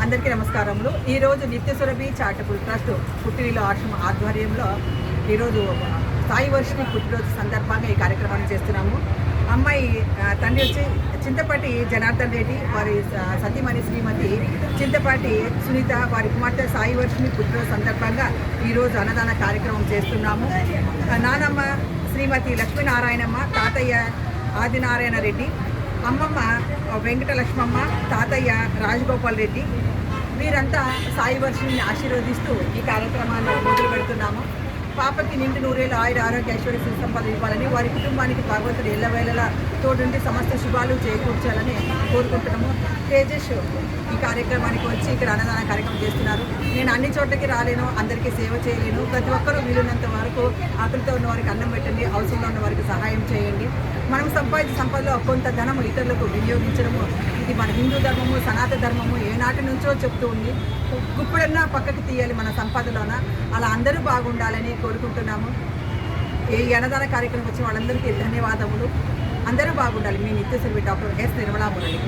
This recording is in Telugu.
అందరికీ నమస్కారములు. ఈరోజు నిత్య సురభి చారిటబుల్ ట్రస్ట్ పుట్టినిల్లు ఆశ్రమ ఆధ్వర్యంలో ఈరోజు సాయి వర్షిని పుట్టినరోజు సందర్భంగా ఈ కార్యక్రమాన్ని చేస్తున్నాము. అమ్మాయి తండ్రి వచ్చి చింతపాటి జనార్దన్ రెడ్డి, వారి సతీమణి శ్రీమతి చింతపాటి సునీత, వారి కుమార్తె సాయి వర్షిని పుట్టినరోజు సందర్భంగా ఈరోజు అన్నదాన కార్యక్రమం చేస్తున్నాము. నానమ్మ శ్రీమతి లక్ష్మీనారాయణమ్మ, తాతయ్య ఆదినారాయణ రెడ్డి, అమ్మమ్మ వెంకటలక్ష్మమ్మ, తాతయ్య రాజగోపాల్ రెడ్డి, వీరంతా సాయి వర్షిని ఆశీర్వదిస్తూ ఈ కార్యక్రమాన్ని మొదలు పెడుతున్నాము. పాపకి నిండు నూరేళ్ళు ఆయుర ఆరోగ్య ఐశ్వర్య సంపదలు ఇవ్వాలని, వారి కుటుంబానికి భగవంతుడు ఎల్లవేళలా తోడుండి సమస్త శుభాలు చేకూర్చాలని కోరుకుంటున్నాము. తేజస్ ఈ కార్యక్రమానికి వచ్చి ఇక్కడ అన్నదాన కార్యక్రమం చేస్తున్నారు. నేను అన్ని చోట్లకి రాలేను, అందరికీ సేవ చేయలేను. ప్రతి ఒక్కరూ వీలున్నంత వరకు ఆకలితో ఉన్న వారికి అన్నం పెట్టండి, అవసరంలో ఉన్న వారికి సహాయం చేయండి. మనం సంపాదించిన సంపదలో కొంత ధనము ఇతరులకు వినియోగించడము ఇది మన హిందూ ధర్మము, సనాతన ధర్మము ఏనాటి నుంచో చెప్తూ ఉంది. గుప్పుడన్నా పక్కకి తీయాలి మన సంపదలోన. అలా అందరూ బాగుండాలని కోరుకుంటున్నాము. ఈ అన్నదాన కార్యక్రమం వచ్చిన వాళ్ళందరికీ ధన్యవాదములు. అందరూ బాగుండాలి. మీ నిత్య సురభి డాక్టర్ ఎస్ నిర్మలా మురళి.